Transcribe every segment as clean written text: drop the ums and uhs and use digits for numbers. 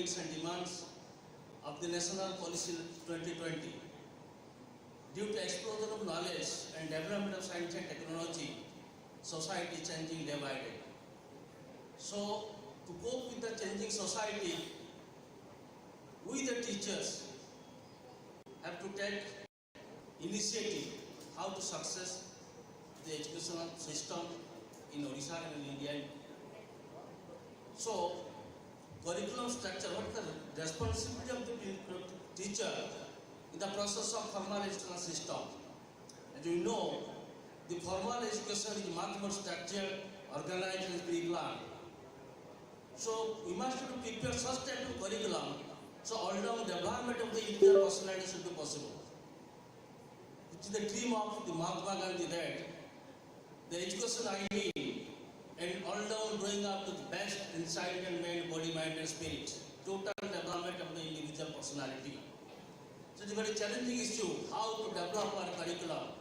needs and demands of the National Policy 2020. Due to explosion of knowledge and development of science and technology, society is changing day by day. So, to cope with the changing society, we the teachers have to take initiative how to success the educational system in Odisha and in India. So, curriculum structure, what is the responsibility of the teacher in the process of formal educational system? As you know, the formal education is much more structured, organized and pre-planned. So, we must prepare such type of curriculum so all-round development of the individual personality should be possible. Which is the dream of the Mahatma Gandhi that the education I need and all-round growing up to the best inside and mind, body, mind and spirit. Total development of the individual personality. So it's a very challenging issue how to develop our curriculum.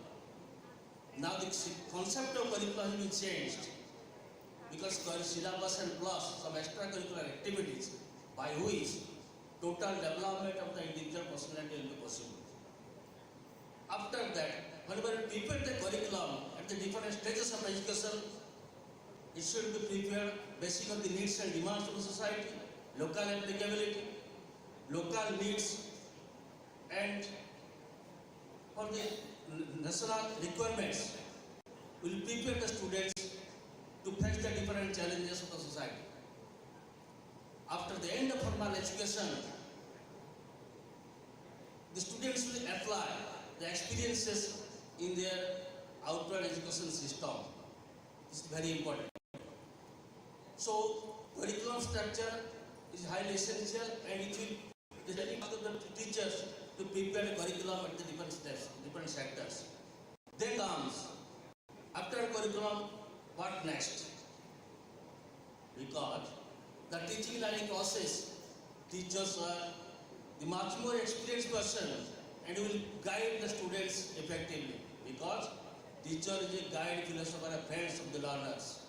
Now the concept of curriculum has been changed because syllabus and plus some extracurricular activities by which total development of the individual personality will be possible. After that, whenever we prepare the curriculum at the different stages of education, it should be prepared based on the needs and demands of the society, local applicability, local needs, and for the national requirements. We will prepare the students to face the different challenges of the society. After the end of formal education, the students will apply the experiences in their outward education system. This is very important. So, curriculum structure is highly essential and it will help the teachers to prepare a curriculum at the different steps, different sectors. Then comes, after curriculum, what next? Because the teaching learning process, teachers are the much more experienced person and will guide the students effectively because teacher is a guide, philosopher, and friends of the learners.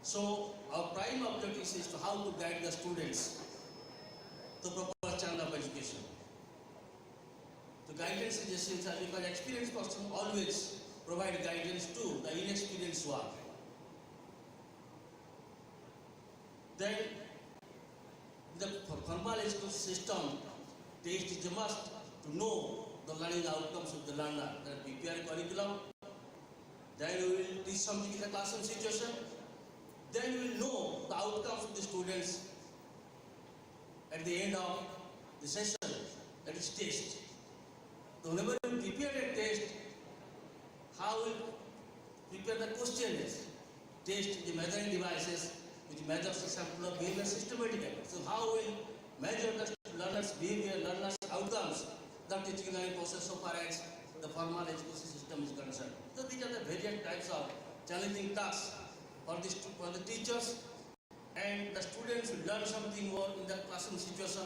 So our prime objective is to how to guide the students to proper channel of education. The guidance is essential because experienced person always provide guidance to the inexperienced one. Then the formal education system test is a must to know the learning outcomes of the learner. Then prepare curriculum. Then we will teach something in the classroom situation. Then we will know the outcomes of the students at the end of the session, that is test. So whenever we prepare a test, how we prepare the questions? Test the measuring devices which measures the sample of behavior systematically. So how we measure the learner's behavior, learner's outcomes, the teaching learning process so far as the formal education system is concerned. So these are the various types of challenging tasks for the teachers, and the students will learn something more in the classroom situation.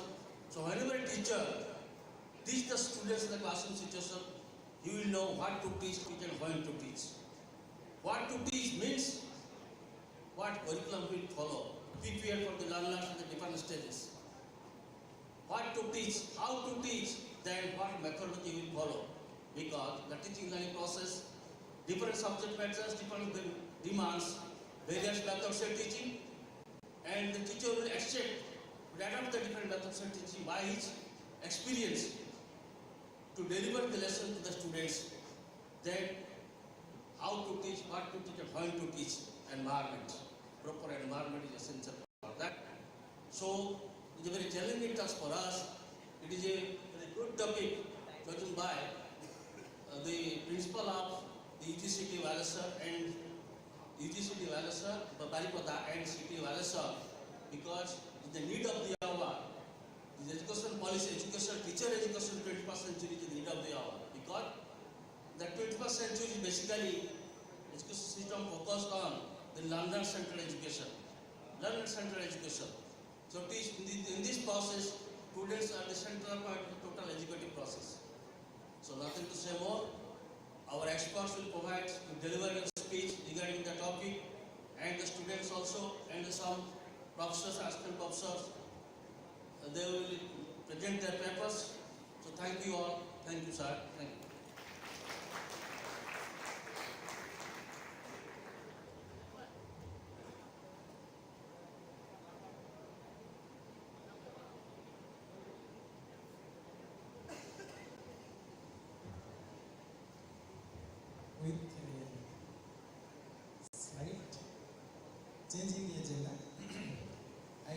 So whenever a teacher teach the students in the classroom situation, he will know what to teach and when to teach. What to teach means what curriculum will follow, prepare for the learners at the different stages. What to teach, how to teach, then what methodology will follow. Because the teaching learning process, different subject matters, different demands, various methods of teaching, and the teacher will accept, will adapt the different methods of teaching by his experience to deliver the lesson to the students. Then how to teach, what to teach, and when to teach. Environment, proper environment is essential for that. So it is a very challenging task for us. It is a very good topic chosen by the principal of the UGCT Valasa and UGCT Valasa, Baripada and CT Valasa, because it's the need of the hour. The education policy, education, teacher education 21st century is the need of the hour. Because the 21st century is basically education system focused on the learner-centered education. Learner-centered education. So in this process, students are the central point of the total educative process. So nothing to say more. Our experts will provide to deliver a speech regarding the topic, and the students also, and some professors, assistant professors, they will present their papers. So thank you all. Thank you, sir. Thank you. With slight changing the agenda, I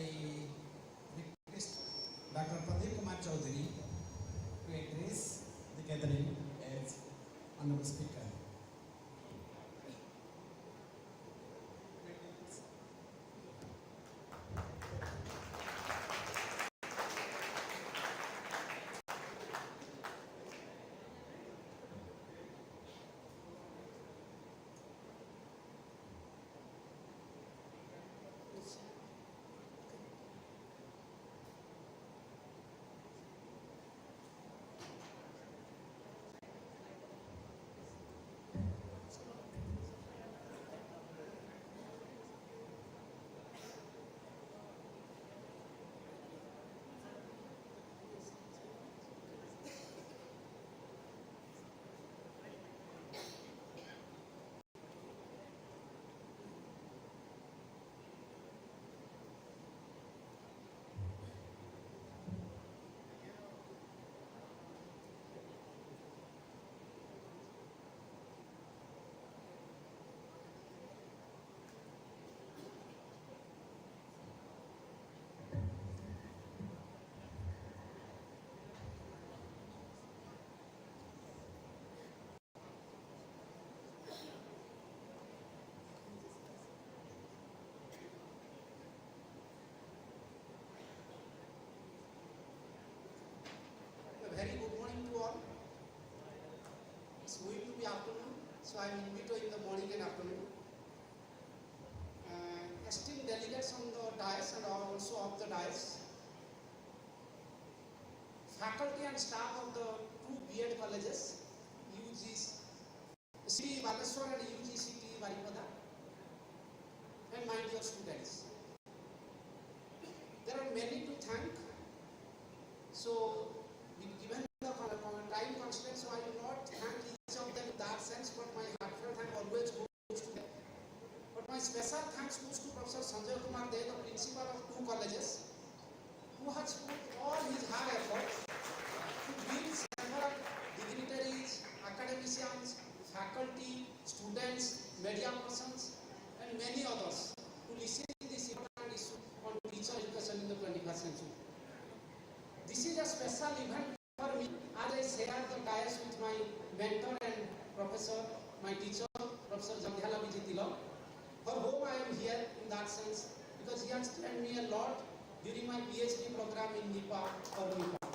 request Dr. Pradeep Kumar Chaudhary to address the gathering as Honorable Speaker. Very good morning to all. It's going to be afternoon, so I'm in between the morning and afternoon. Esteemed delegates on the dais and also off the dais, faculty and staff of the two B.Ed colleges, UGC Baleswar and UGCT Baripada, and my dear students. There are many to thank, so given the time constraint, so I will not thank each of them in that sense, but my heartfelt thank always goes to them. But my special thanks goes to Professor Sanjay Kumar De, the principal of two colleges, who has put all his hard effort to build several dignitaries, academicians, faculty, students, media persons, and many others to listen to this important issue on teacher education in the 21st century. This is a special event for me as I share the dais with my mentor and professor, my teacher, Professor Jagdhala Vijitila, for whom I am here in that sense, because he has trained me a lot during my PhD program in NIPA or NIPA.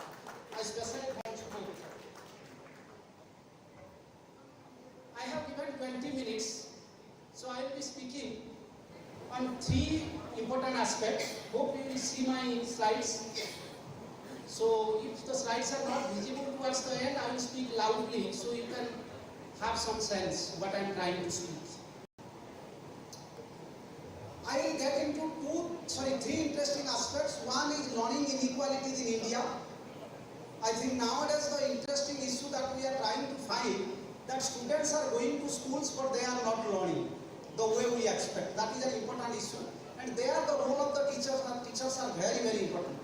I especially thank you for it. I have given 20 minutes, so I will be speaking on three important aspects. Hope you will see my slides. So if the slides are not visible towards the end, I will speak loudly so you can have some sense what I am trying to speak. I will get into three interesting aspects. One is learning inequalities in India. I think nowadays the interesting issue that we are trying to find, that students are going to schools but they are not learning the way we expect. That is an important issue. And there the role of the teachers, and teachers are very, very important.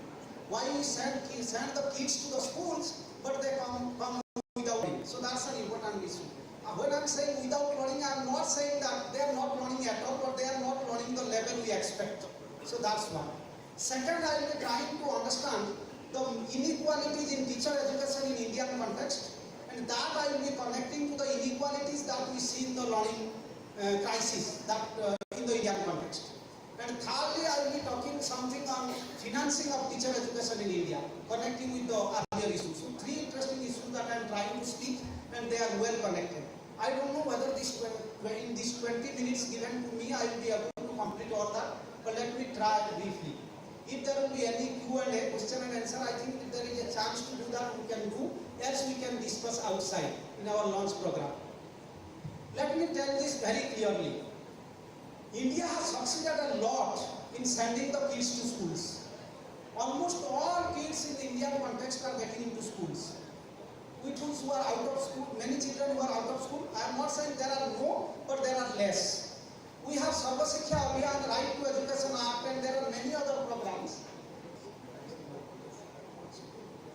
Why we send the kids to the schools, but they come without learning. So that's an important issue. When I'm saying without learning, I'm not saying that they are not learning at all, but they are not learning the level we expect. So that's one. Second, I will be trying to understand the inequalities in teacher education in Indian context, and that I will be connecting to the inequalities that we see in the learning crisis that in the Indian context. And thirdly, I will be talking something on financing of teacher education in India, connecting with the earlier issues. So three interesting issues that I am trying to speak, and they are well connected. I don't know whether in these 20 minutes given to me, I will be able to complete all that, but let me try briefly. If there will be any Q&A, question and answer, I think if there is a chance to do that, we can do, else we can discuss outside in our launch program. Let me tell this very clearly. India has succeeded a lot in sending the kids to schools. Almost all out of school, many children who are out of school. I am not saying there are no, but there are less. We have Sarva Shiksha Abhiyan, Right to Education Act, and there are many other programs.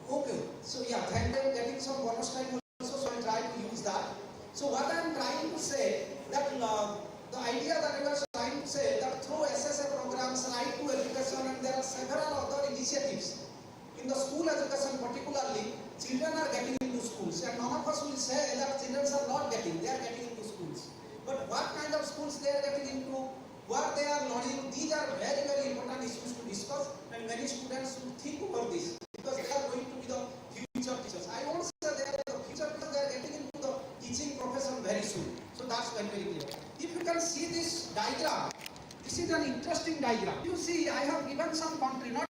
Okay, so yeah, thank you. Getting some bonus time also, so I'll try to use that. So what I am trying to say, that the idea that I was trying to say, that through SSA programs, Right to Education, and there are several other initiatives in the school education particularly, children are getting into schools, and none of us will say that children are not getting, they are getting into schools. But what kind of schools they are getting into, what they are learning, these are very, very important issues to discuss, and many students should think over this, because they are going to be the future teachers. I won't say they are the future teachers, they are getting into the teaching profession very soon. So that's very, very clear. If you can see this diagram, this is an interesting diagram. You see, I have given some country, not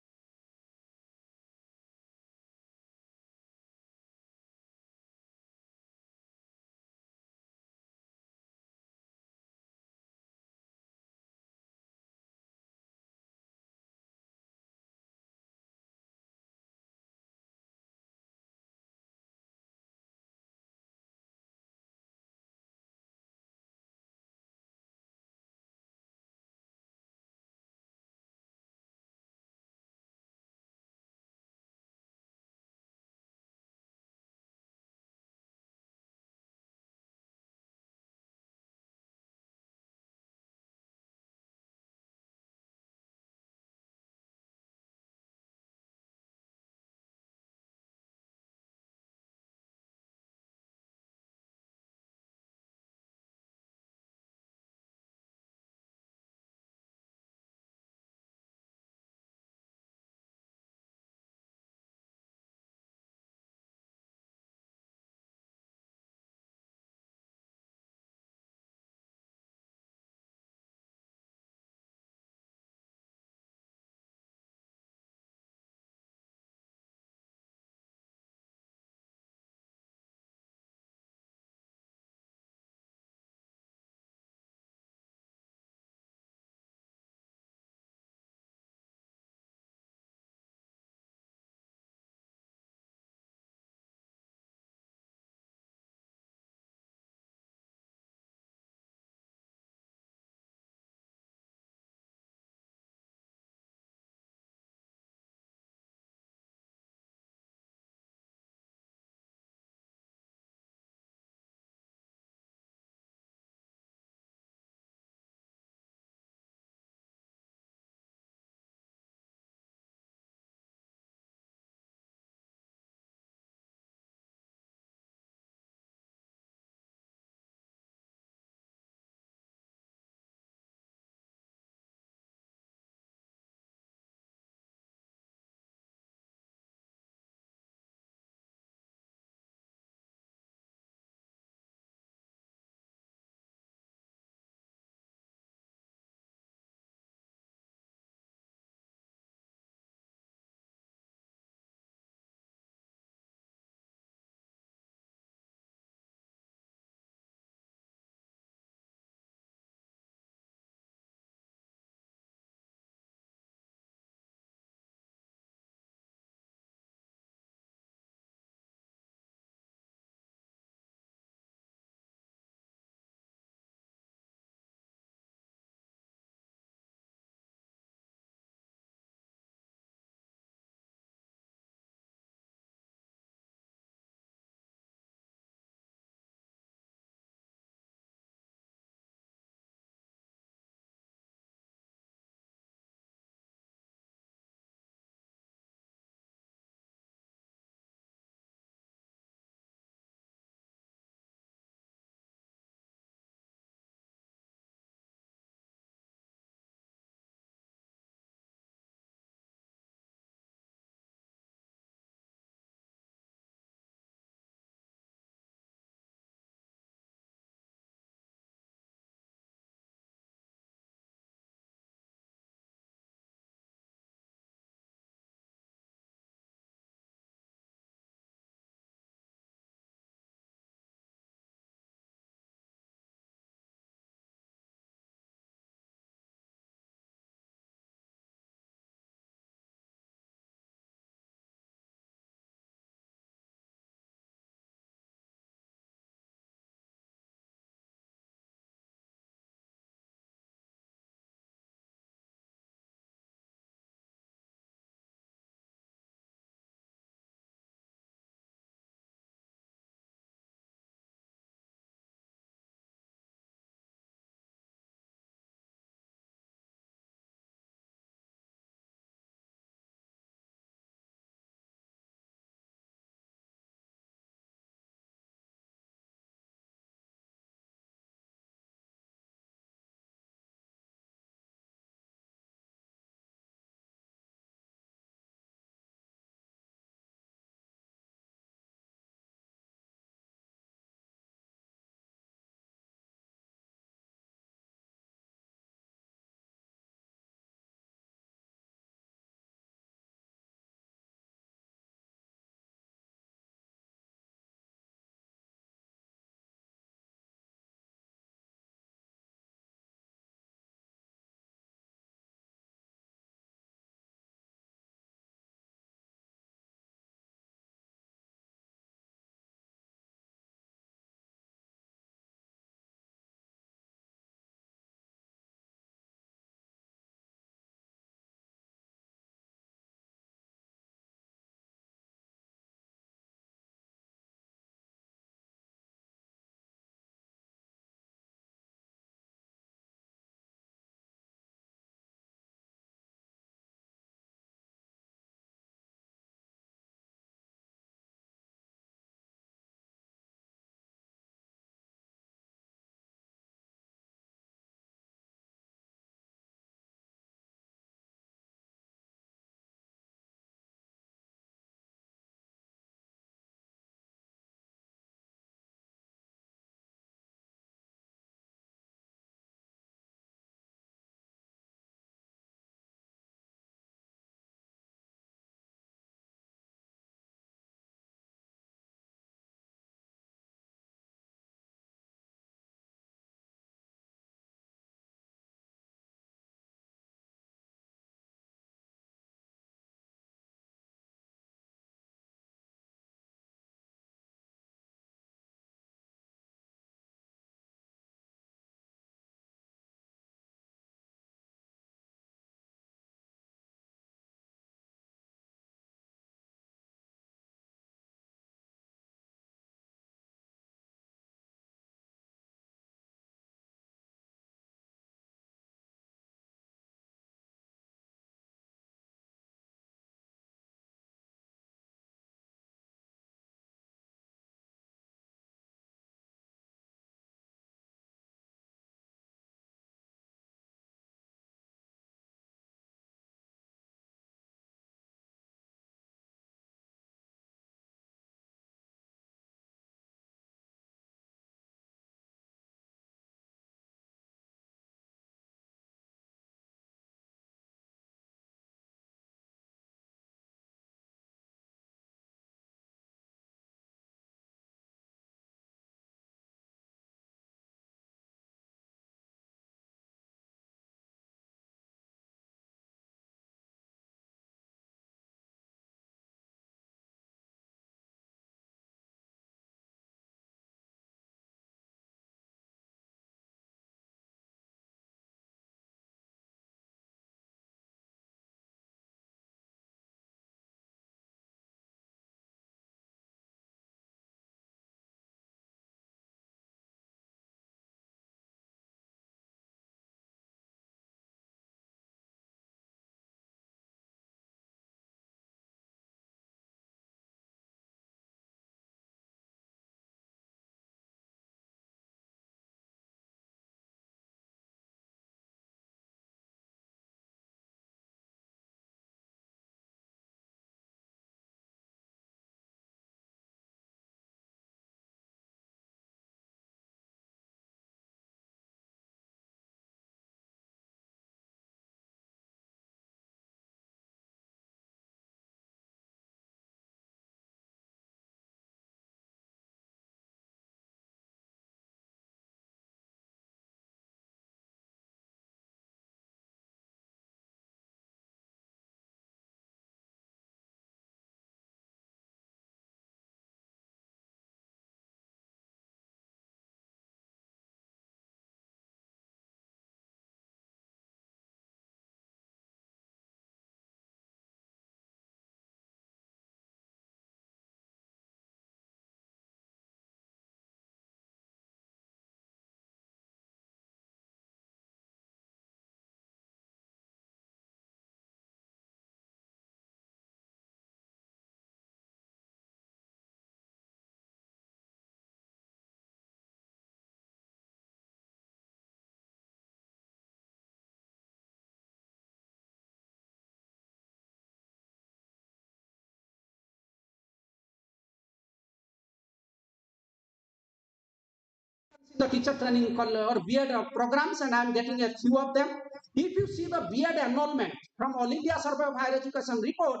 the teacher training or B.Ed programs, and I am getting a few of them. If you see the B.Ed enrollment from All India Survey of Higher Education report,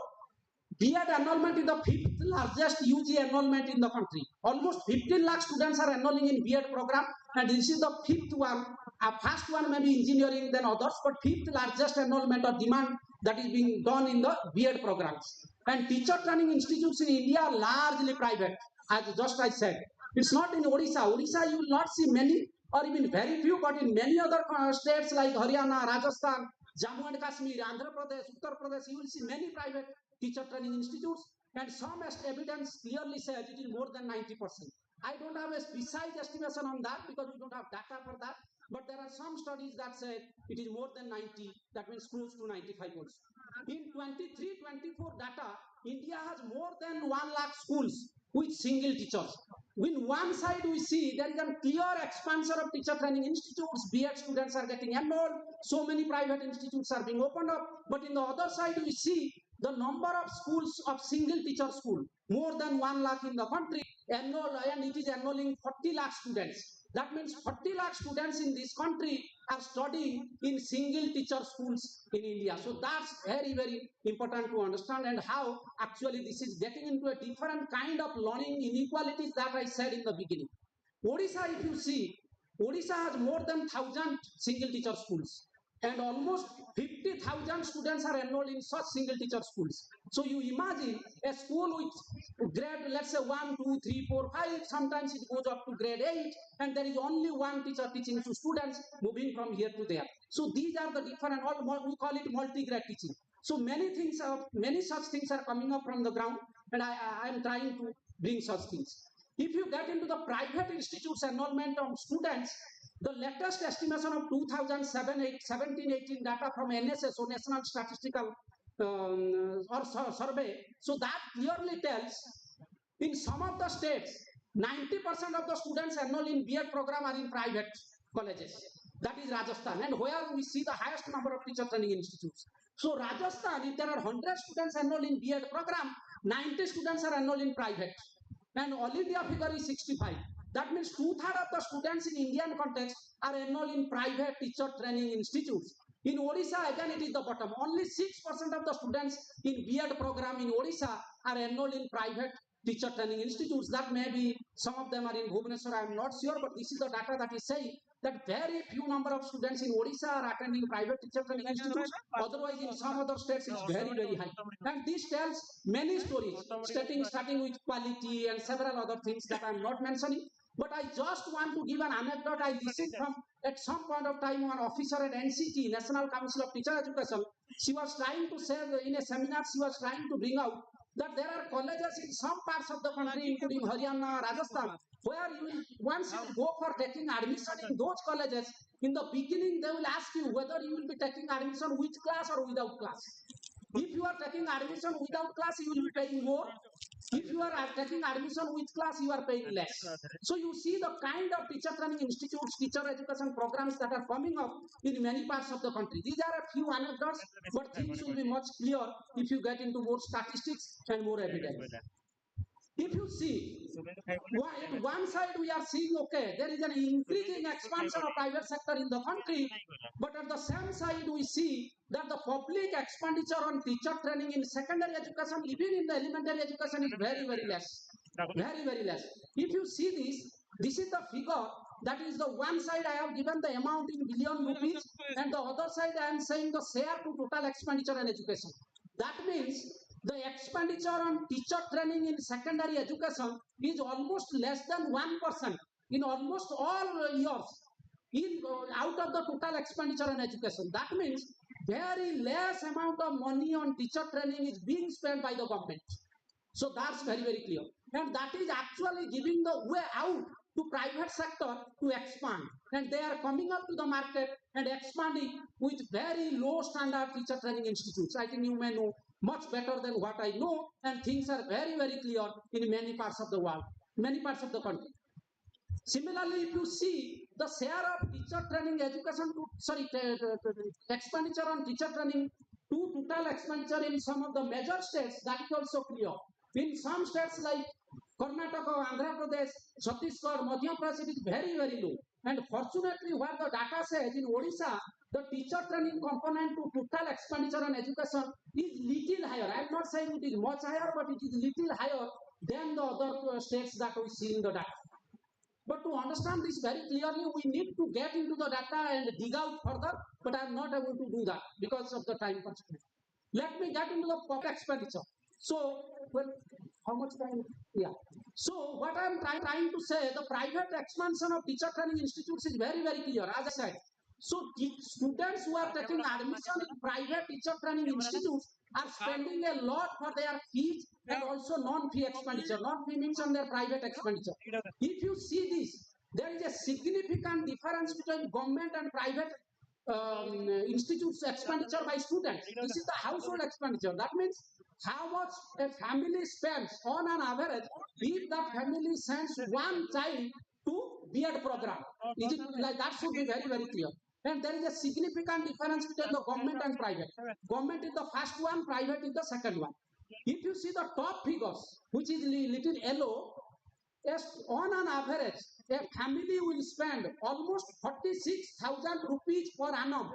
B.Ed enrollment is the fifth largest UG enrollment in the country. Almost 15 lakh students are enrolling in B.Ed program, and this is the fifth one. First one may be engineering, then others, but fifth largest enrollment or demand that is being done in the B.Ed programs. And teacher training institutes in India are largely private, as just I said. It's not in Odisha. Odisha, you will not see many or even very few, but in many other states like Haryana, Rajasthan, Jammu and Kashmir, Andhra Pradesh, Uttar Pradesh, you will see many private teacher training institutes, and some evidence clearly says it is more than 90%. I don't have a precise estimation on that because we don't have data for that, but there are some studies that say it is more than 90, that means close to 95 also. In 23-24 data, India has more than 1 lakh schools with single teachers. In one side we see there is a clear expansion of teacher training institutes, B.Ed students are getting enrolled, so many private institutes are being opened up, but in the other side we see the number of schools of single teacher school, more than 1 lakh in the country, enroll, and it is enrolling 40 lakh students. That means 40 lakh students in this country are studying in single teacher schools in India. So that's very, very important to understand, and how actually this is getting into a different kind of learning inequalities that I said in the beginning. Odisha, if you see, Odisha has more than 1,000 single teacher schools, and almost 50,000 students are enrolled in such single teacher schools. So you imagine a school with grade, let's say 1, 2, 3, 4, 5, sometimes it goes up to grade 8, and there is only one teacher teaching to students moving from here to there. So these are the different, we call it multi-grade teaching. So many such things are coming up from the ground, and I am trying to bring such things. If you get into the private institutes enrollment of students, the latest estimation of 2017-18 data from NSS, or National Statistical Survey, so that clearly tells in some of the states, 90% of the students enrolled in B.Ed program are in private colleges. That is Rajasthan, and where we see the highest number of teacher training institutes. So Rajasthan, if there are 100 students enrolled in B.Ed program, 90 students are enrolled in private, and All India figure is 65. That means 2/3 of the students in Indian context are enrolled in private teacher training institutes. In Odisha, again it is the bottom. Only 6% of the students in B.Ed program in Odisha are enrolled in private teacher training institutes. That may be, some of them are in Bhubaneswar, I am not sure, but this is the data that is saying that very few number of students in Odisha are attending private teacher training institutes. Otherwise, in some other states, it's very, very high. And this tells many stories, starting with quality and several other things that I'm not mentioning. But I just want to give an anecdote. I listened from, at some point of time, one officer at NCT, National Council of Teacher Education, she was trying to say, in a seminar, she was trying to bring out that there are colleges in some parts of the country, including Haryana, Rajasthan, where you will, once you go for taking admission in those colleges, in the beginning they will ask you whether you will be taking admission with class or without class. If you are taking admission without class, you will be paying more. If you are taking admission with class, you are paying less. So you see the kind of teacher training institutes, teacher education programs that are coming up in many parts of the country. These are a few anecdotes, but things will be much clearer if you get into more statistics and more evidence. If you see, at one side we are seeing, okay, there is an increasing expansion of private sector in the country, but at the same side we see that the public expenditure on teacher training in secondary education, even in the elementary education, is very, very less. Very, very less. If you see this is the figure. That is the one side I have given the amount in billion rupees, and the other side I am saying the share to total expenditure on education. That means the expenditure on teacher training in secondary education is almost less than 1% in almost all years out of the total expenditure on education. That means very less amount of money on teacher training is being spent by the government. So that's very, very clear. And that is actually giving the way out to private sector to expand. And they are coming up to the market and expanding with very low standard teacher training institutes. I think you may know much better than what I know, and things are very, very clear in many parts of the world, many parts of the country. Similarly, if you see the share of teacher training education expenditure on teacher training to total expenditure in some of the major states, that is also clear. In some states like Karnataka, Andhra Pradesh, Chhattisgarh, Madhya Pradesh, it is very, very low. And fortunately, where the data says in Odisha, the teacher training component to total expenditure on education is little higher. I am not saying it is much higher, but it is little higher than the other states that we see in the data. But to understand this very clearly, we need to get into the data and dig out further, but I am not able to do that because of the time constraint. Let me get into the public expenditure. So, well, how much time? Yeah. So, what I am trying to say, the private expansion of teacher training institutes is very, very clear, as I said. So, students who are taking admission in private teacher training institutes are spending a lot for their fees and also non-fee expenditure. Non-fee means on their private expenditure. If you see this, there is a significant difference between government and private institutes expenditure by students. This is the household expenditure. That means how much a family spends on an average if that family sends one child to B.Ed program. Is it like that? Should be very, very clear. And there is a significant difference between the government and private. Government is the first one, private is the second one. If you see the top figures, which is little yellow, yes, on an average, a family will spend almost 46,000 rupees per annum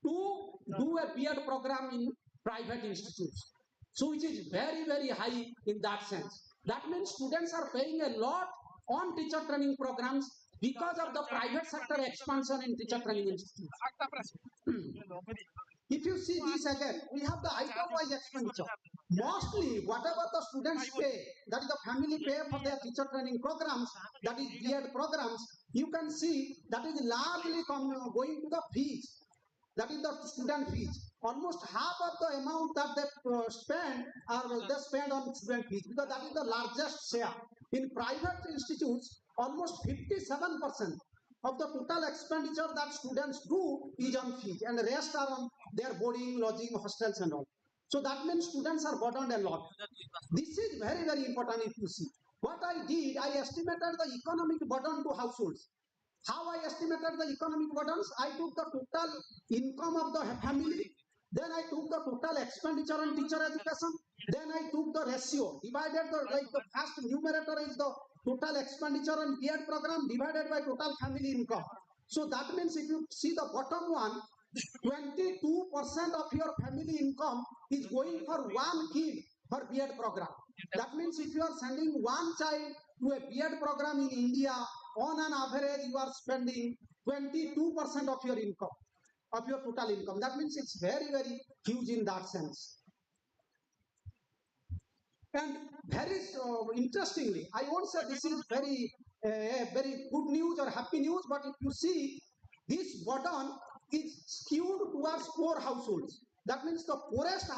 to do a B.Ed program in private institutes. So, which is very, very high in that sense. That means students are paying a lot on teacher training programs because of the private sector expansion in teacher training institutes. If you see this again, we have the item-wise expenditure. Mostly, whatever the students pay, that is the family pay for their teacher training programs, that is B.Ed programs, you can see that is largely going to the fees. That is the student fees. Almost half of the amount that they spend are they spend on student fees because that is the largest share. In private institutes, almost 57% of the total expenditure that students do is on fees, and the rest are on their boarding, lodging, hostels, and all. So that means students are burdened a lot. This is very, very important if you see. What I did, I estimated the economic burden to households. How I estimated the economic burdens? I took the total income of the family, then I took the total expenditure on teacher education, then I took the ratio, divided the first numerator is the total expenditure on B.Ed program divided by total family income. So that means if you see the bottom one, 22% of your family income is going for one kid for B.Ed program. That means if you are sending one child to a B.Ed program in India, on an average you are spending 22% of your income, of your total income. That means it's very, very huge in that sense. And very interestingly, I won't say this is very good news or happy news, but if you see, this burden is skewed towards poor households. That means the poorest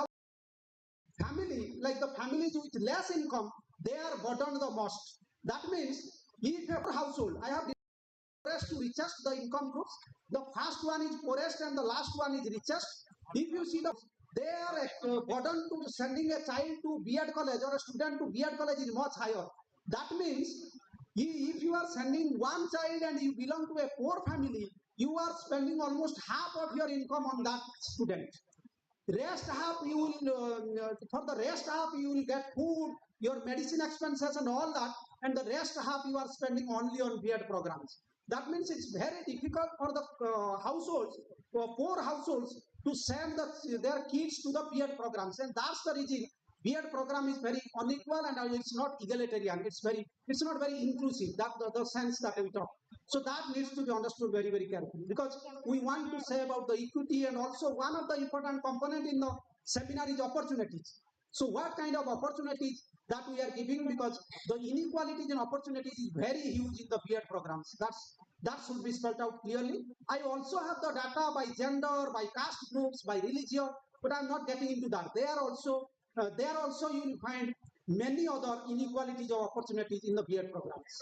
family, like the families with less income, they are burdened the most. That means if a household, I have poorest to richest the income groups. The first one is poorest and the last one is richest. If you see they are burdened to sending a child to B.Ed college or a student to B.Ed college is much higher. That means if you are sending one child and you belong to a poor family, you are spending almost half of your income on that student. Rest half you will for the rest half you will get food, your medicine expenses and all that, and the rest half you are spending only on B.Ed programs. That means it's very difficult for the households, for poor households, to send their kids to the B.Ed programs, and that's the reason B.Ed program is very unequal and it's not egalitarian. It's not very inclusive. That the sense that we talk. So that needs to be understood very, very carefully, because we want to say about the equity, and also one of the important component in the seminar is opportunities. So what kind of opportunities that we are giving, because the inequalities in opportunities is very huge in the B.Ed programs. That should be spelled out clearly. I also have the data by gender, by caste groups, by religion, but I'm not getting into that. There also you will find many other inequalities of opportunities in the B.Ed programs.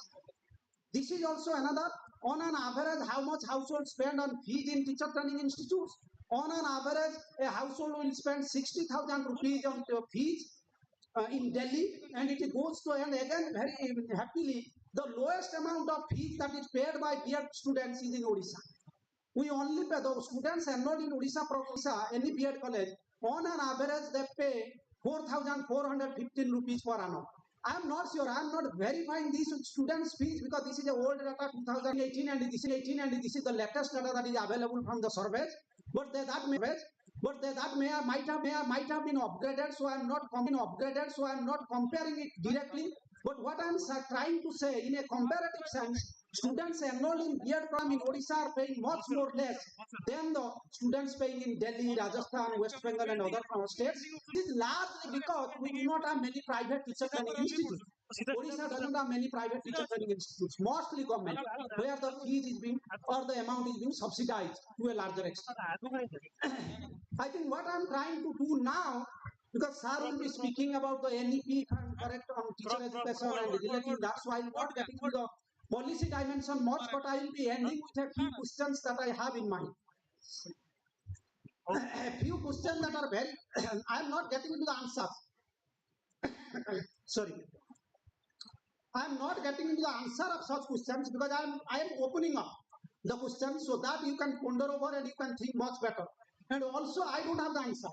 This is also another, on an average, how much households spend on fees in teacher training institutes. On an average, a household will spend 60,000 rupees on fees in Delhi, and it goes to, and again, very happily, the lowest amount of fees that is paid by B.Ed students is in Odisha. We only pay, the students enrolled in Odisha, any B.Ed college, on an average, they pay 4,415 rupees per annum. I am not sure. I am not verifying these students' fees because this is a old data 2018 and this is the latest data that is available from the surveys. But that might have been upgraded. So I am not comparing it directly. But what I am trying to say, in a comparative sense, students enrolled in B.Ed program in Odisha are paying much more less than the students paying in Delhi, Rajasthan, West Bengal, and other states. This is largely because we do not have many private teacher training institutes. Odisha doesn't have many private teacher training institutes, mostly government, where the fees is being or the amount is being subsidized to a larger extent. I think what I'm trying to do now, because Sir will be speaking about the NEP, if I'm correct, on teacher education and relating that, so I'm not getting to the policy dimension much, but I will be ending with a few questions that I have in mind. A few questions that are very, I'm not getting into the answers. Sorry. I'm not getting into the answer of such questions because I am opening up the questions so that you can ponder over and you can think much better. And also, I don't have the answer.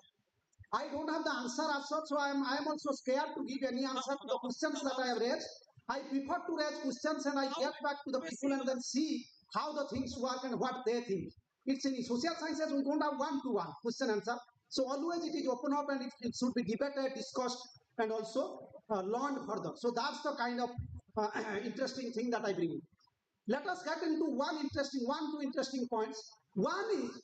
I don't have the answer as such, so I am also scared to give any answer to the questions that I have raised. I prefer to raise questions and I get back to the people and then see how the things work and what they think. It's in social sciences, we don't have one-to-one question answer. So always it is open up and it should be debated, discussed, and also learned further. So that's the kind of interesting thing that I bring in. Let us get into two interesting points. One is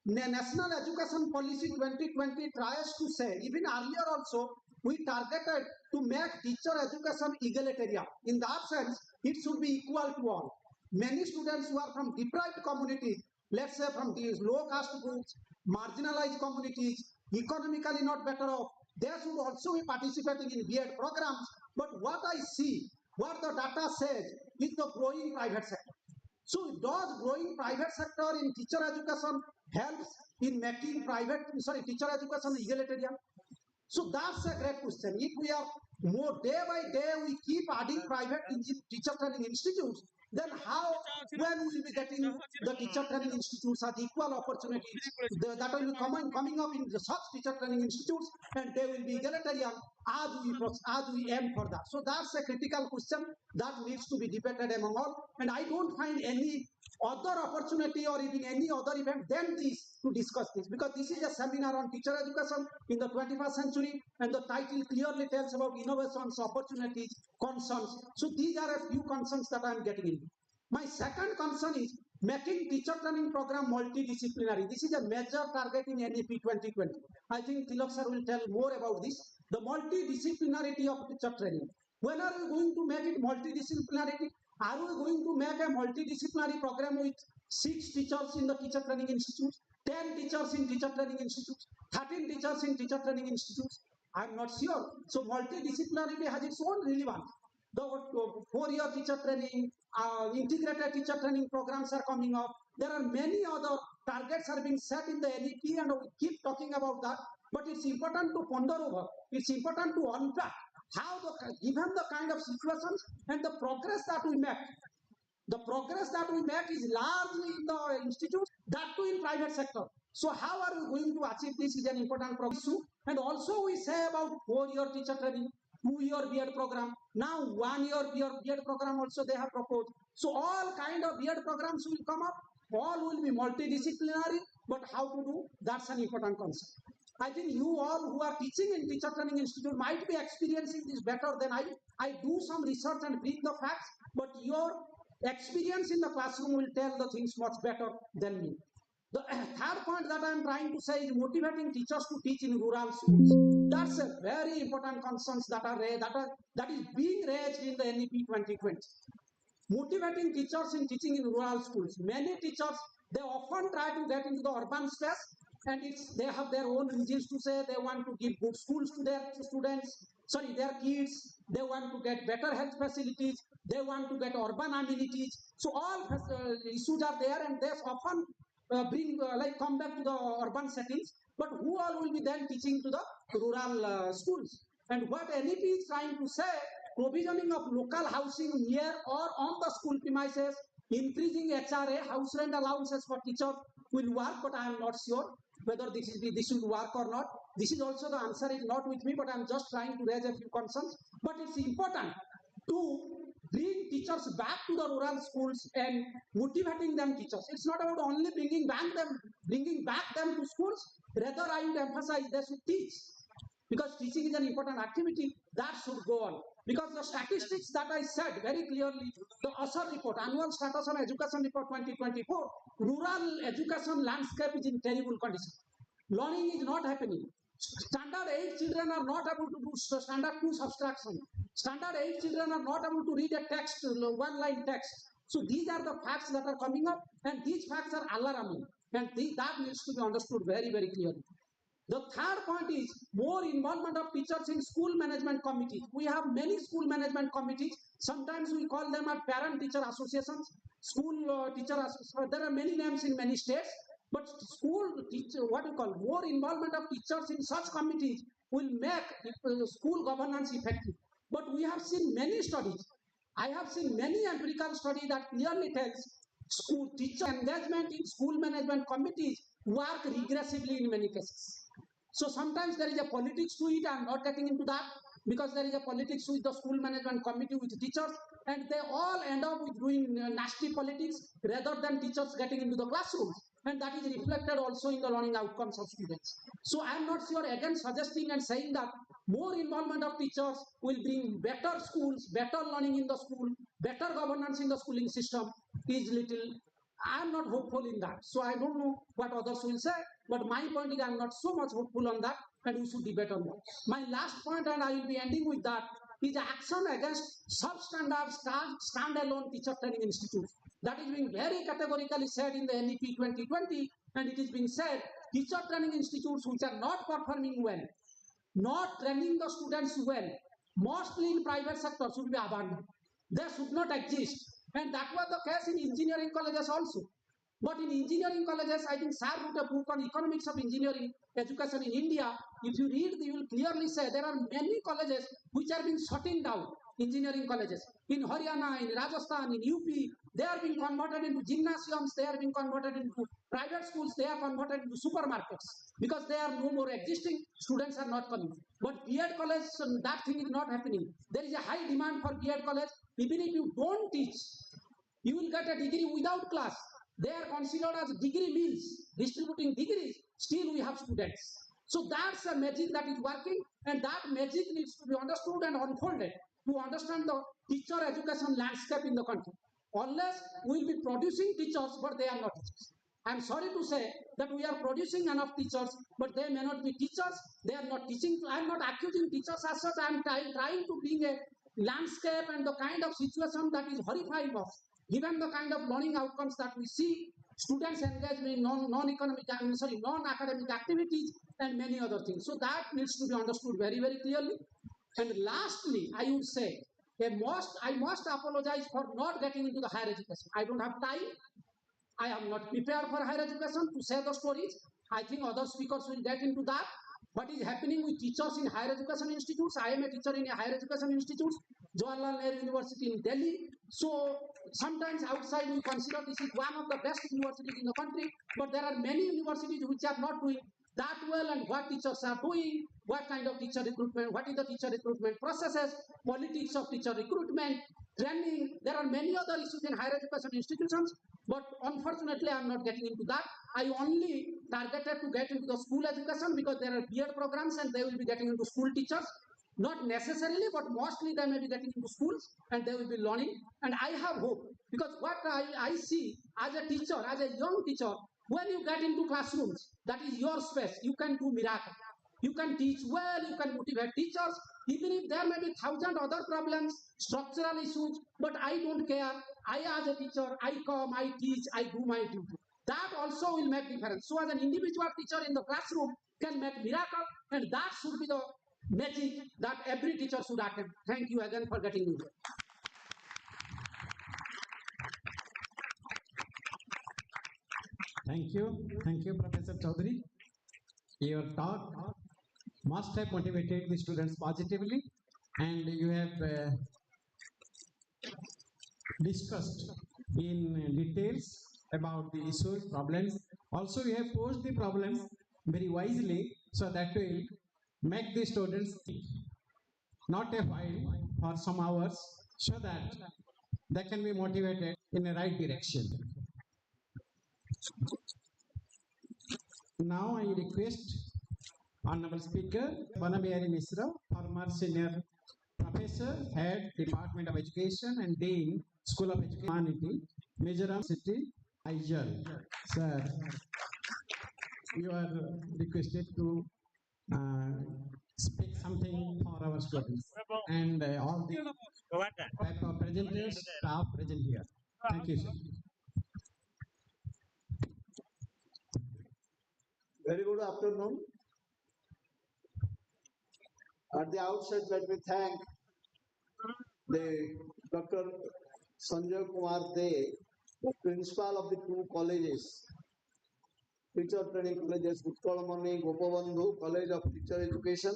National Education Policy 2020 tries to say, even earlier also, we targeted to make teacher education egalitarian. In that sense, it should be equal to all. Many students who are from deprived communities, let's say from these low caste groups, marginalized communities, economically not better off, they should also be participating in B.Ed programs. But what I see, what the data says, is the growing private sector. So does growing private sector in teacher education helps in making teacher education egalitarian? So that's a great question. If we are more day by day, we keep adding private teacher training institutes, then how, when we will be getting the teacher training institutes at equal opportunities, that will be coming up in the such teacher training institutes, and they will be egalitarian as we aim for that. So that's a critical question that needs to be debated among all, and I don't find any other opportunity or even any other event than this to discuss this, because this is a seminar on teacher education in the 21st century and the title clearly tells about innovations, opportunities, concerns. So these are a few concerns that I am getting into. My second concern is making teacher training program multidisciplinary. This is a major target in NEP 2020. I think Tilak sir will tell more about this. The multidisciplinarity of teacher training. When are we going to make it multidisciplinarity? Are we going to make a multidisciplinary program with 6 teachers in the teacher training institutes, 10 teachers in teacher training institutes, 13 teachers in teacher training institutes? I'm not sure. So multidisciplinarity has its own relevance. The 4-year teacher training, integrated teacher training programs are coming up. There are many other targets are being set in the NEP and we keep talking about that. But it's important to ponder over. It's important to unpack how given the kind of situations and the progress that we make. The progress that we make is largely in the institutes, that too in private sector. So how are we going to achieve this is an important issue. And also we say about 4-year teacher training, 2-year B.Ed program, now 1-year B.Ed program also they have proposed. So all kind of B.Ed programs will come up, all will be multidisciplinary, but how to do, that's an important concept. I think you all who are teaching in teacher training institute might be experiencing this better than I. I do some research and bring the facts, but your experience in the classroom will tell the things much better than me. The third point that I am trying to say is motivating teachers to teach in rural schools. That's a very important concern that is being raised in the NEP 2020. Motivating teachers in teaching in rural schools. Many teachers, they often try to get into the urban space, and they have their own reasons to say they want to give good schools to their their kids, they want to get better health facilities, they want to get urban amenities. So all issues are there, and they often come back to the urban settings. But who all will be then teaching to the rural schools? And what NEP is trying to say, provisioning of local housing near or on the school premises, increasing HRA, house rent allowances for teachers will work, but I am not sure. whether this should work or not. This is also the answer is not with me, but I'm just trying to raise a few concerns. But it's important to bring teachers back to the rural schools and motivating them teachers. It's not about only bringing back them to schools. Rather, I would emphasize they should teach, because teaching is an important activity that should go on. Because the statistics that I said very clearly, the ASER report, Annual Status on Education Report 2024, rural education landscape is in terrible condition. Learning is not happening. Standard 8 children are not able to do standard 2 subtraction. Standard 8 children are not able to read a text, one line text. So these are the facts that are coming up, and these facts are alarming, and that needs to be understood very, very clearly. The third point is more involvement of teachers in school management committees. We have many school management committees. Sometimes we call them as parent-teacher associations, school teacher associations. There are many names in many states. But school teacher, what we call more involvement of teachers in such committees will make school governance effective. But we have seen many studies. I have seen many empirical studies that clearly tells school teacher engagement in school management committees work regressively in many cases. So sometimes there is a politics to it. I am not getting into that, because there is a politics with the school management committee with teachers, and they all end up with doing nasty politics rather than teachers getting into the classrooms. And that is reflected also in the learning outcomes of students. So I am not sure, again suggesting and saying that more involvement of teachers will bring better schools, better learning in the school, better governance in the schooling system is little. I am not hopeful in that. So I don't know what others will say, but my point is I am not so much hopeful on that, and we should debate on that. My last point, and I will be ending with that, is action against substandard standalone teacher training institutes. That is being very categorically said in the NEP 2020, and it is being said teacher training institutes which are not performing well, not training the students well, mostly in private sector, should be abandoned. They should not exist. And that was the case in engineering colleges also. But in engineering colleges, I think Sir wrote a book on economics of engineering education in India. If you read, you will clearly say there are many colleges which are being shutting down, engineering colleges. In Haryana, in Rajasthan, in UP, they are being converted into gymnasiums, they are being converted into private schools, they are converted into supermarkets, because they are no more existing, students are not coming. But B.Ed college, that thing is not happening. There is a high demand for B.Ed college. Even if you don't teach, you will get a degree without class. They are considered as degree mills, distributing degrees. Still we have students. So that's a magic that is working, and that magic needs to be understood and unfolded to understand the teacher education landscape in the country. Unless we will be producing teachers, but they are not teachers. I am sorry to say that we are producing enough teachers, but they may not be teachers. They are not teaching. I am not accusing teachers as such. I am trying to bring a landscape and the kind of situation that is horrifying us, given the kind of learning outcomes that we see, students engagement in non-academic activities and many other things. So that needs to be understood very, very clearly. And lastly, I would say, I must apologize for not getting into the higher education. I don't have time. I am not prepared for higher education to say the stories. I think other speakers will get into that. What is happening with teachers in higher education institutes? I am a teacher in a higher education institute, Jawaharlal Nehru University in Delhi. So sometimes outside we consider this is one of the best universities in the country, but there are many universities which are not doing that well, and what teachers are doing, what kind of teacher recruitment, what is the teacher recruitment processes, politics of teacher recruitment, training. There are many other issues in higher education institutions, but unfortunately I am not getting into that. I only targeted to get into the school education because there are B.Ed programs and they will be getting into school teachers. Not necessarily, but mostly they may be getting into schools and they will be learning. And I have hope, because what I see as a teacher, as a young teacher, when you get into classrooms, that is your space, you can do miracle. You can teach well, you can motivate teachers, even if there may be 1,000 other problems, structural issues, but I don't care. I, as a teacher, I come, I teach, I do my duty. That also will make difference. So as an individual teacher in the classroom can make miracle, and that should be the magic that every teacher should attempt. Thank you again for getting me here. Thank you, Professor Chaudhary. Your talk must have motivated the students positively, and you have discussed in details about the issues, problems. Also, you have posed the problems very wisely, so that will make the students think, not a while for some hours, so that they can be motivated in the right direction. Now I request Honorable Speaker Banabihari Misra, former senior professor, head Department of Education and Dean School of Education, Humanity, Mizoram City, Aizawl. Sir, you are requested to uh, speak something for our students and all the type of presenters, staff present here. Thank you, sir. Very good afternoon. At the outset, let me thank the Dr. Sanjay Kumar De, the principal of the two colleges, teacher training colleges, Utkalamani, Gopabandhu, College of Teacher Education,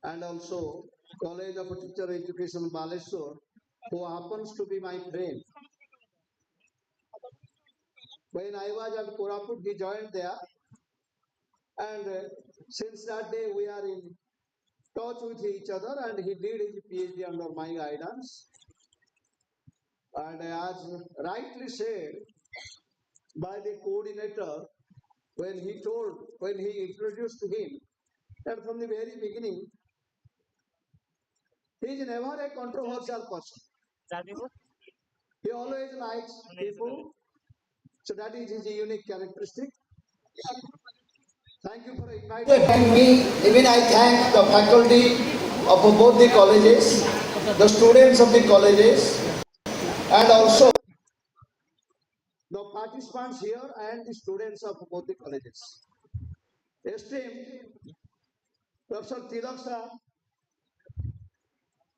and also College of Teacher Education, Baleshwar, who happens to be my friend. When I was at Koraput, he joined there, and since that day we are in touch with each other, and he did his PhD under my guidance. And as rightly said by the coordinator, when he introduced him, that from the very beginning, he is never a controversial person. He always likes people, so that is his unique characteristic. Thank you for inviting me. Even I thank the faculty of both the colleges, the students of the colleges, and also the participants here and the students of both the colleges. Esteemed Professor Tilak sir,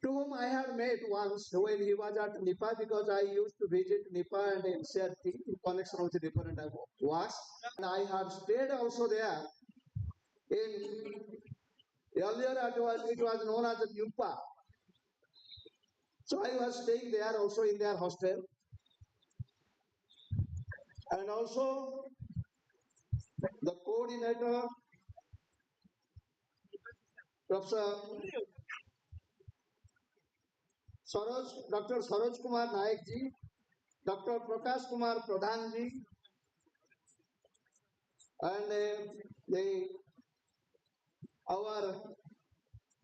to whom I had met once when he was at Nipa, because I used to visit Nipa and NCRT in connection with the different works. And I had stayed also there in earlier it was known as the Nupa. So I was staying there also in their hostel. And also the coordinator, Professor Dr. Saroj Kumar Naik ji, Dr. Prakash Kumar Pradhan ji, and our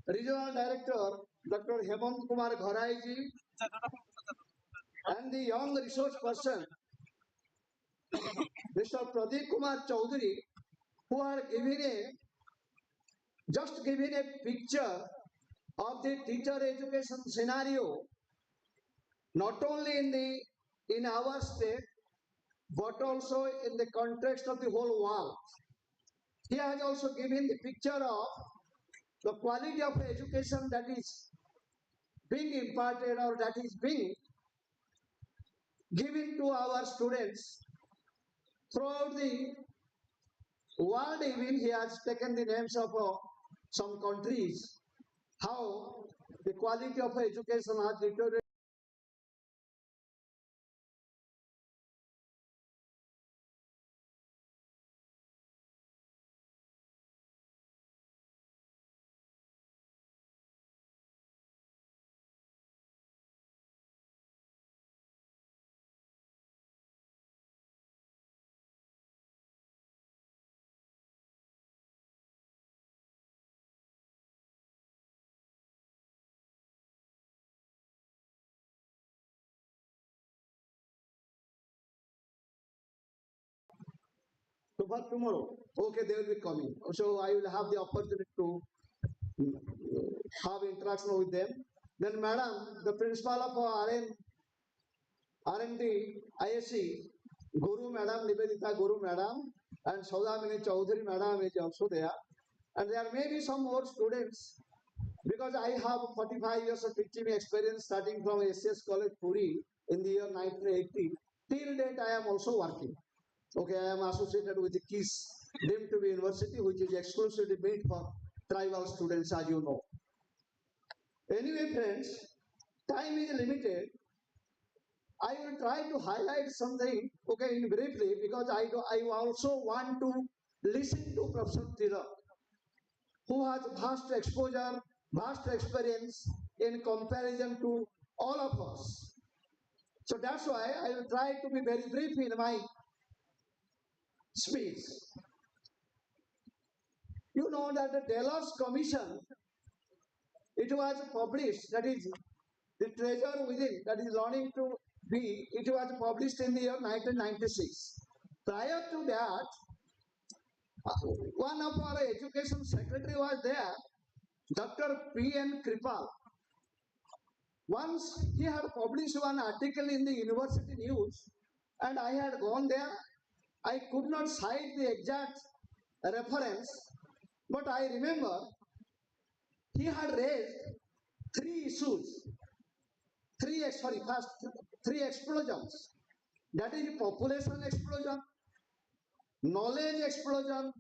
regional director, Dr. Hemant Kumar Gharai ji, and the young resource person, Mr. Pradeep Kumar Chaudhary, who are just giving a picture of the teacher education scenario, not only in our state, but also in the context of the whole world. He has also given the picture of the quality of education that is being imparted or that is being given to our students throughout the world. Even he has taken the names of some countries, how the quality of education has deteriorated. So for tomorrow, okay, they will be coming. So I will have the opportunity to have interaction with them. Then, madam, the principal of R&D ISC, Guru Madam, Nivedita Guru Madam, and Saudamini Chaudhary Madam is also there. And there may be some more students, because I have 45 years of teaching experience starting from SS College Puri in the year 1980. Till date, I am also working. Okay, I am associated with the KISS, deemed to be university, which is exclusively made for tribal students, as you know. Anyway, friends, time is limited. I will try to highlight something, okay, in briefly, because I also want to listen to Professor Tirak, who has vast exposure, vast experience in comparison to all of us. So that's why I will try to be very brief in my speech. You know that the Delos Commission, it was published, that is the treasure within, that is learning to be, it was published in the year 1996. Prior to that, one of our education secretary was there, Dr. P.N. Kripal. Once he had published one article in the university news, and I had gone there. I could not cite the exact reference, but I remember he had raised three issues, three explosions. That is population explosion, knowledge explosion,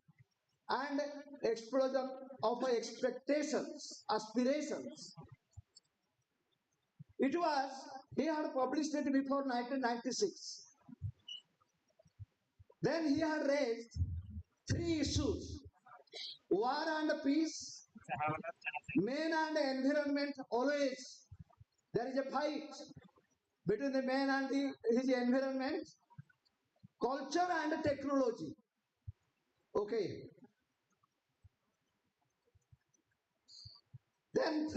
and explosion of expectations, aspirations. It was, he had published it before 1996. Then he had raised three issues: war and peace, man and environment. Always there is a fight between the man and his environment, culture and technology. Okay. Then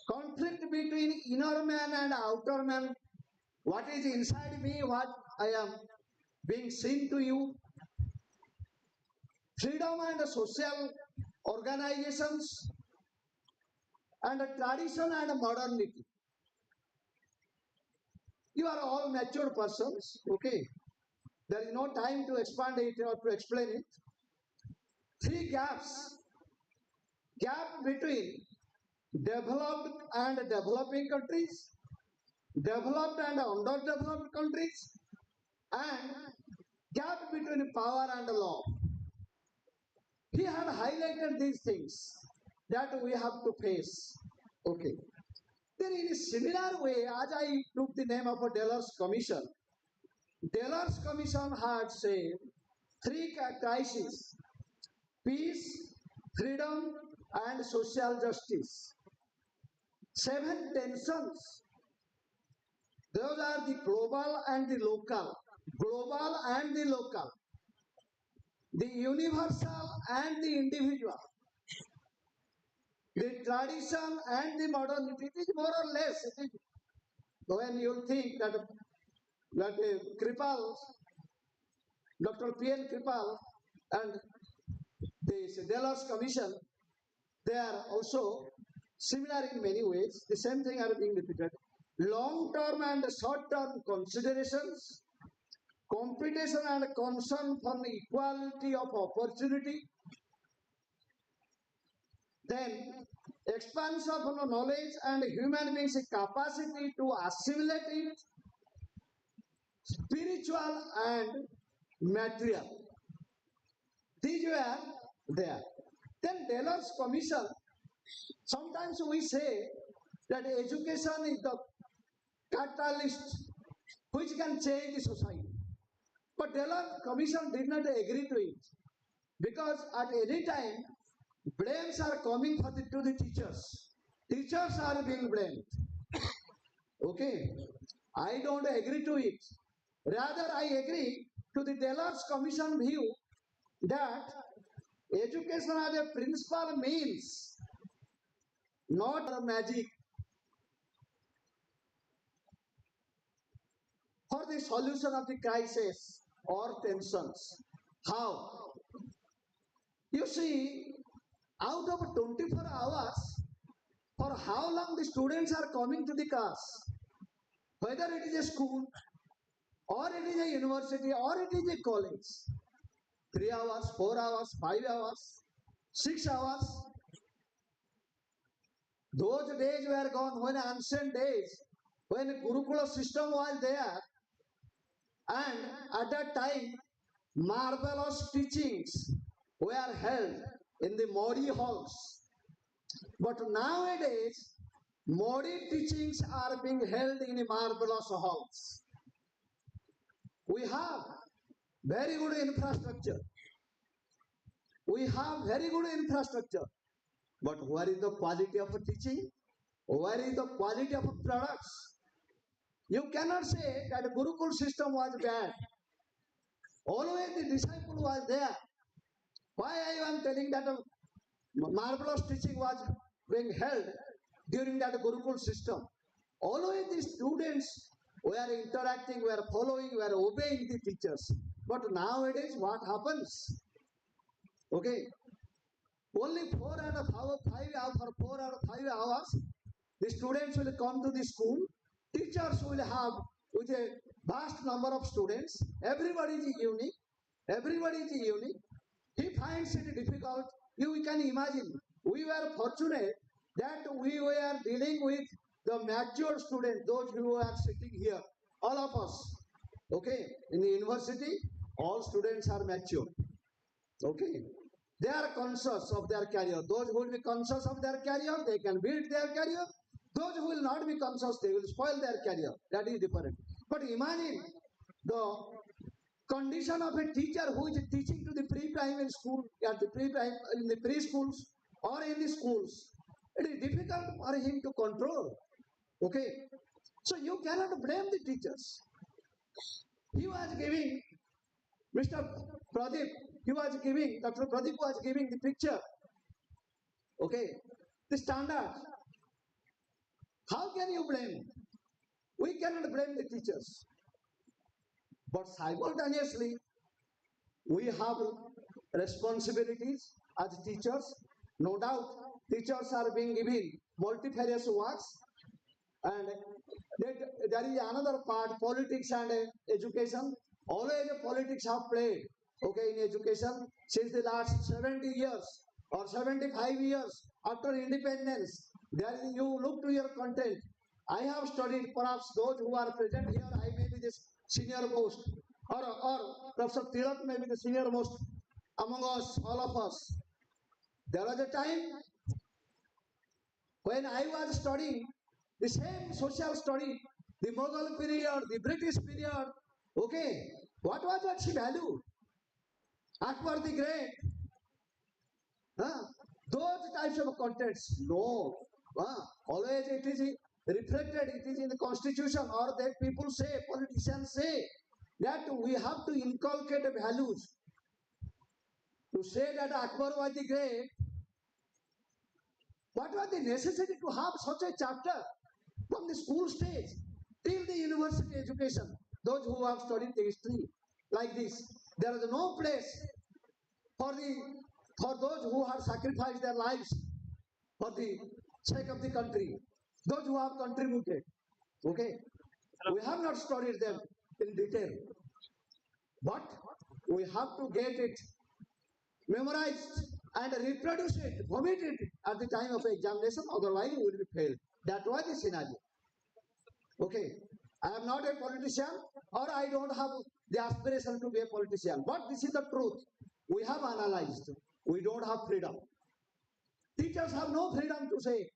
conflict between inner man and outer man. What is inside me, what I am being seen to you. Freedom and social organizations, and tradition and modernity. You are all mature persons, okay? There is no time to expand it or to explain it. Three gaps. Gap between developed and developing countries, developed and underdeveloped countries, and gap between power and law. He had highlighted these things that we have to face. Okay. Then in a similar way, as I took the name of a Delors Commission, Delors Commission had said three crises: peace, freedom, and social justice. Seven tensions. Those are the global and the local. Global and the local. The universal and the individual. The tradition and the modernity. It is more or less. It is, when you think that Kripal, Dr. P.N. Kripal, and this Delos Commission, they are also similar in many ways. The same thing are being repeated. Long-term and short-term considerations, competition and concern for the equality of opportunity, then expansion of knowledge and human beings' capacity to assimilate it, spiritual and material. These were there. Then Delos Commission, sometimes we say that education is the catalyst which can change the society. But Delos Commission did not agree to it, because at any time blames are coming to the teachers. Teachers are being blamed. Okay, I don't agree to it. Rather, I agree to the Delos Commission view that education as a principal means, not a magic, for the solution of the crisis or tensions. How? You see, out of 24 hours, for how long the students are coming to the class, whether it is a school, or it is a university, or it is a college, 3 hours, 4 hours, 5 hours, 6 hours. Those days were gone, when ancient days, when Gurukula system was there, and at that time, marvelous teachings were held in the Modi halls. But nowadays, Modi teachings are being held in marvelous halls. We have very good infrastructure. We have very good infrastructure, but where is the quality of teaching? Where is the quality of products? You cannot say that the Gurukul system was bad. Always the disciple was there. Why I am telling that a marvelous teaching was being held during that Gurukul system? Always the students were interacting, were following, were obeying the teachers. But nowadays, what happens? Okay, only 5 hours for 4 or 5 hours, the students will come to the school. Teachers will have with a vast number of students. Everybody is unique. Everybody is unique. He finds it difficult. You can imagine. We were fortunate that we were dealing with the mature students, those who are sitting here, all of us. Okay, in the university, all students are mature. Okay, they are conscious of their career. Those who will be conscious of their career, they can build their career. Those who will not be conscious, they will spoil their career. That is different. But imagine the condition of a teacher who is teaching to the pre-primary school, at the in the preschools or in the schools. It is difficult for him to control. Okay, so you cannot blame the teachers. He was giving Mr. Pradeep. Dr. Pradeep was giving the picture. Okay, the standard. How can you blame? We cannot blame the teachers. But simultaneously, we have responsibilities as teachers. No doubt, teachers are being given multifarious works. And there is another part, politics and education. Always politics have played, okay, in education since the last 70 years or 75 years after independence. There you look to your content. I have studied, perhaps those who are present here, I may be the senior most, or Professor Tilak may be the senior most among us, all of us. There was a time when I was studying the same social study, the Mughal period, the British period, okay, what was its value? Akbar the Great, huh? Those types of contents, no. Always it is reflected, it is in the constitution, or that people say, politicians say, that we have to inculcate values. To say that Akbar was the great, what was the necessity to have such a chapter from the school stage till the university education? Those who have studied the history like this, there is no place for those who have sacrificed their lives for the sake of the country, those who have contributed. Okay, we have not studied them in detail, but we have to get it memorized and reproduce it, vomit it at the time of examination, otherwise we will be failed. That was the scenario. Okay, I am not a politician, or I don't have the aspiration to be a politician, but this is the truth. We have analyzed. We don't have freedom. Teachers have no freedom to say,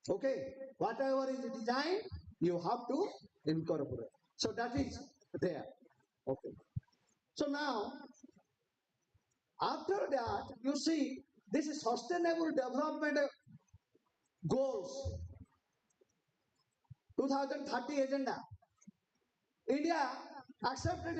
okay, whatever is designed, you have to incorporate. So that is there. Okay. So now, after that, you see, this is sustainable development goals, 2030 agenda. India accepted